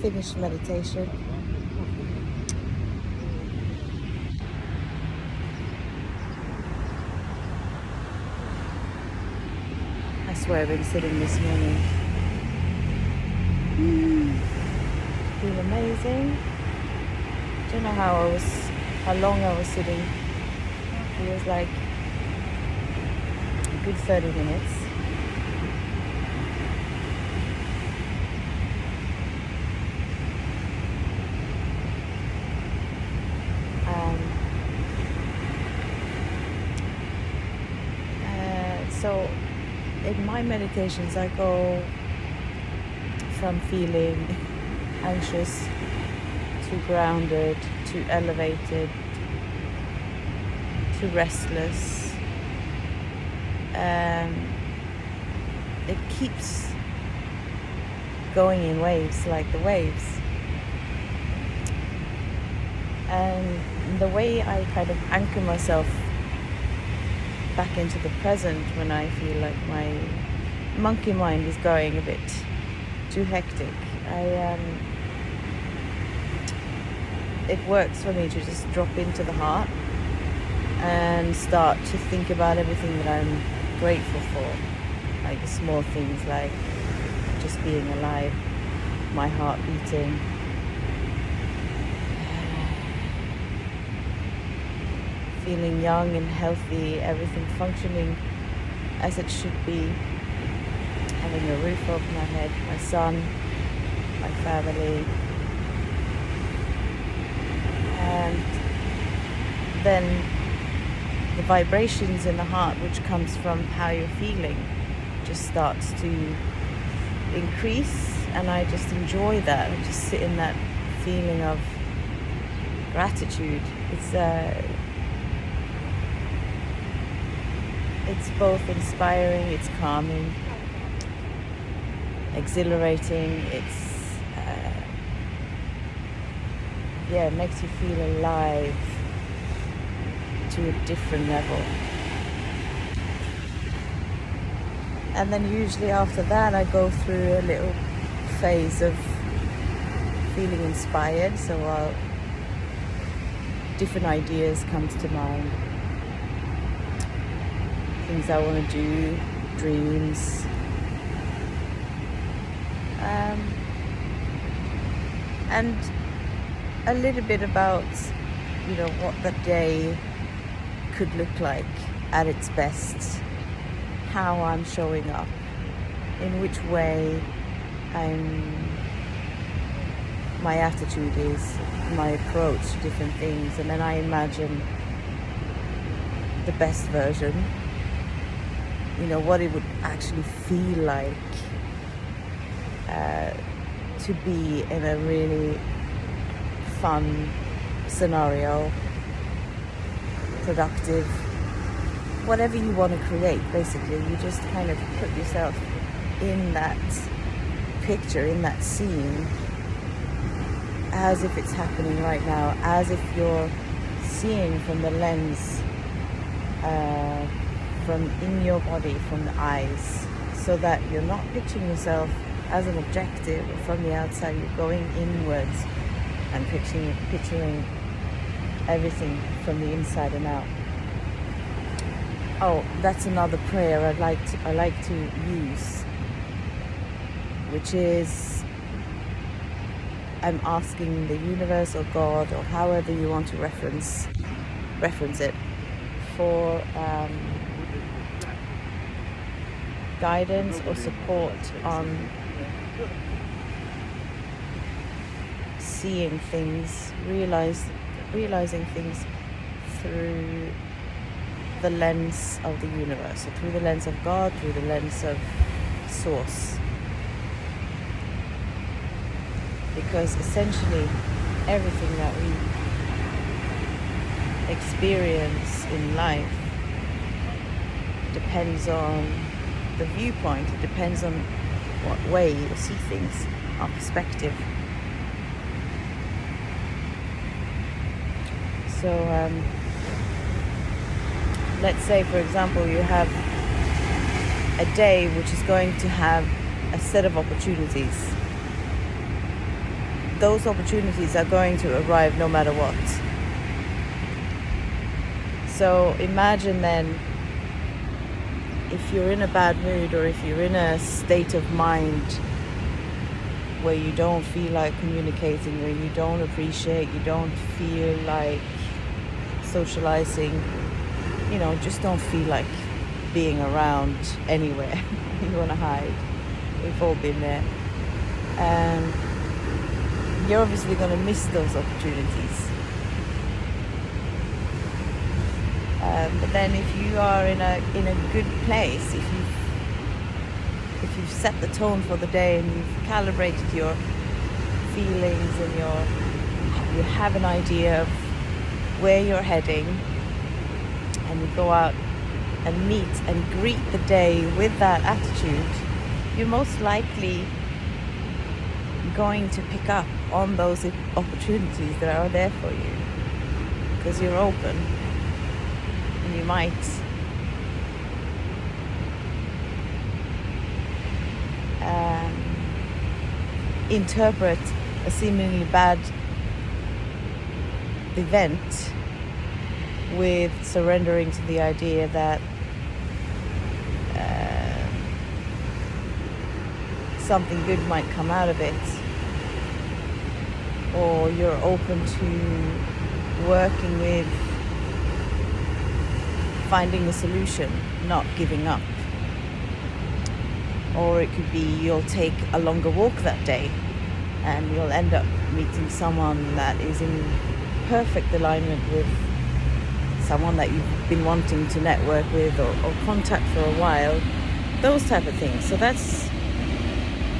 finished meditation. I swear I've been sitting this morning. Feel amazing. Don't know how long I was sitting. It was like a good 30 minutes. So in my meditations, I go from feeling anxious to grounded to elevated to restless. It keeps going in waves, like the waves. And the way I kind of anchor myself back into the present when I feel like my monkey mind is going a bit too hectic, it works for me to just drop into the heart and start to think about everything that I'm grateful for, like the small things like just being alive, my heart beating, feeling young and healthy, everything functioning as it should be, having a roof over my head, my son, my family, and then the vibrations in the heart, which comes from how you're feeling, just starts to increase, and I just enjoy that. I just sit in that feeling of gratitude. It's both inspiring, it's calming, exhilarating, it makes you feel alive to a different level. And then usually after that I go through a little phase of feeling inspired, so different ideas comes to mind. Things I want to do, dreams, and a little bit about, what the day could look like at its best, how I'm showing up, in which way my attitude is, my approach to different things, and then I imagine the best version. What it would actually feel like to be in a really fun scenario, productive, whatever you want to create. Basically, you just kind of put yourself in that picture, in that scene, as if it's happening right now, as if you're seeing from the lens from in your body, from the eyes, so that you're not picturing yourself as an objective from the outside. You're going inwards and picturing everything from the inside and out. Oh, that's another prayer I like to use, which is I'm asking the universe or God, or however you want to reference it, for guidance or support on seeing things, realizing things through the lens of the universe, or through the lens of God, through the lens of Source. Because essentially everything that we experience in life depends on the viewpoint. It depends on what way you see things, our perspective. So let's say, for example, you have a day which is going to have a set of opportunities. those opportunities are going to arrive no matter what. So imagine then, if you're in a bad mood, or if you're in a state of mind where you don't feel like communicating, or you don't appreciate, you don't feel like socializing, just don't feel like being around anywhere. You want to hide. We've all been there. You're obviously going to miss those opportunities. But then if you are in a good place, if you've set the tone for the day, and you've calibrated your feelings, and you have an idea of where you're heading, and you go out and meet and greet the day with that attitude, you're most likely going to pick up on those opportunities that are there for you, because you're open. And you might interpret a seemingly bad event with surrendering to the idea that something good might come out of it, or you're open to working with finding a solution, not giving up. Or it could be you'll take a longer walk that day, and you'll end up meeting someone that is in perfect alignment with someone that you've been wanting to network with or contact for a while, those type of things. So that's,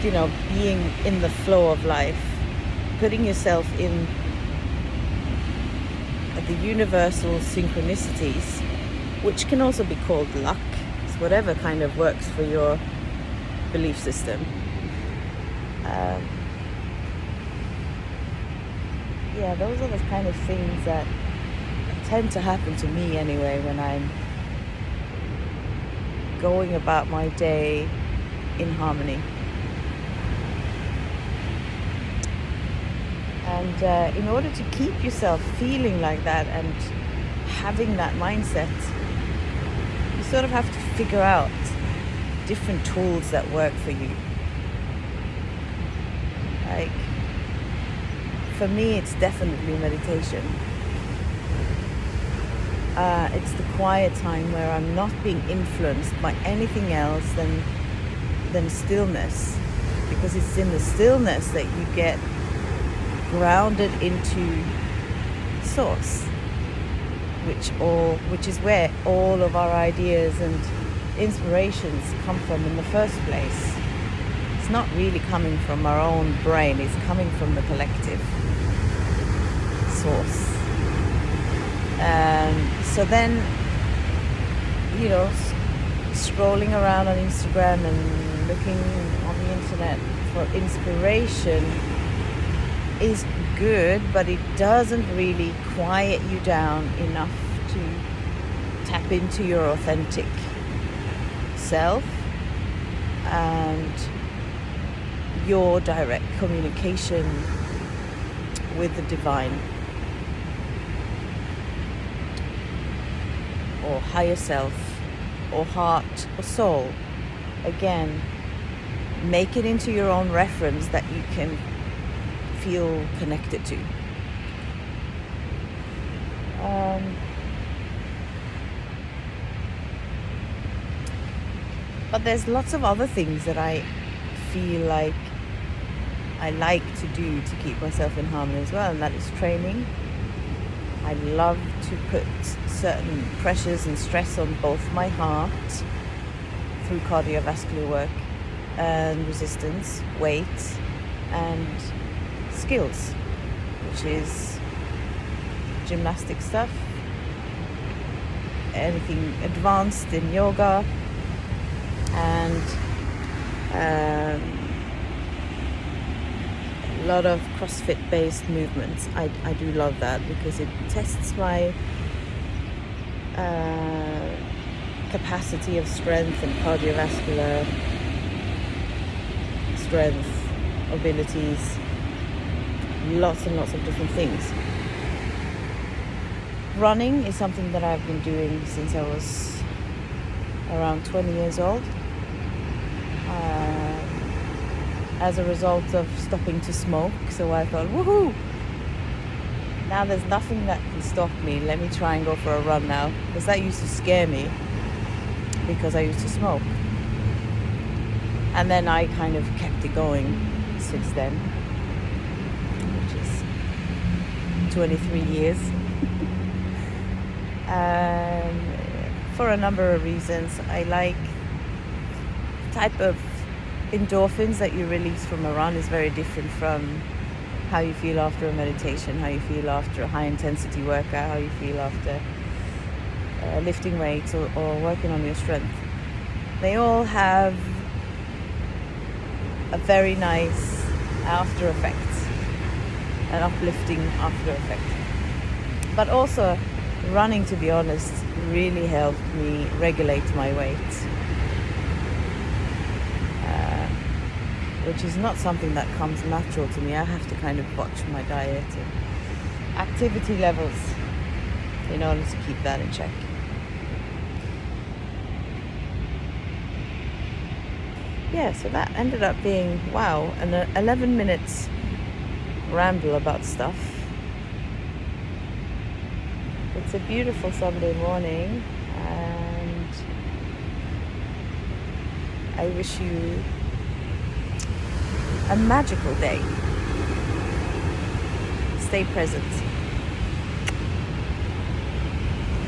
being in the flow of life, putting yourself in the universal synchronicities, which can also be called luck. It's whatever kind of works for your belief system. Those are the kind of things that tend to happen to me anyway, when I'm going about my day in harmony. And in order to keep yourself feeling like that and having that mindset, you sort of have to figure out different tools that work for you. Like, for me, it's definitely meditation. It's the quiet time where I'm not being influenced by anything else than stillness, because it's in the stillness that you get grounded into source, which is where all of our ideas and inspirations come from in the first place. It's not really coming from our own brain, it's coming from the collective source. So then, scrolling around on Instagram and looking on the internet for inspiration is good, but it doesn't really quiet you down enough to tap into your authentic self and your direct communication with the divine or higher self or heart or soul. Again, make it into your own reference that you can feel connected to. But there's lots of other things that I feel like I like to do to keep myself in harmony as well, and that is training. I love to put certain pressures and stress on both my heart through cardiovascular work and resistance, weight, and skills, which is gymnastic stuff, anything advanced in yoga, and a lot of CrossFit based movements. I do love that because it tests my capacity of strength and cardiovascular strength abilities. lots and lots of different things. Running is something that I've been doing since I was around 20 years old. As a result of stopping to smoke. So I thought, woohoo! Now there's nothing that can stop me. Let me try and go for a run now. Because that used to scare me because I used to smoke. And then I kind of kept it going since then, which is 23 years. For a number of reasons. I like type of endorphins that you release from a run is very different from how you feel after a meditation, how you feel after a high intensity workout, how you feel after lifting weights or working on your strength. They all have a very nice after effect, an uplifting after effect. But also running, to be honest, really helped me regulate my weight, which is not something that comes natural to me. I have to kind of watch my diet and activity levels in order to keep that in check. Yeah, so that ended up being, wow, an 11 minutes ramble about stuff. It's a beautiful Sunday morning, and I wish you a magical day. Stay present.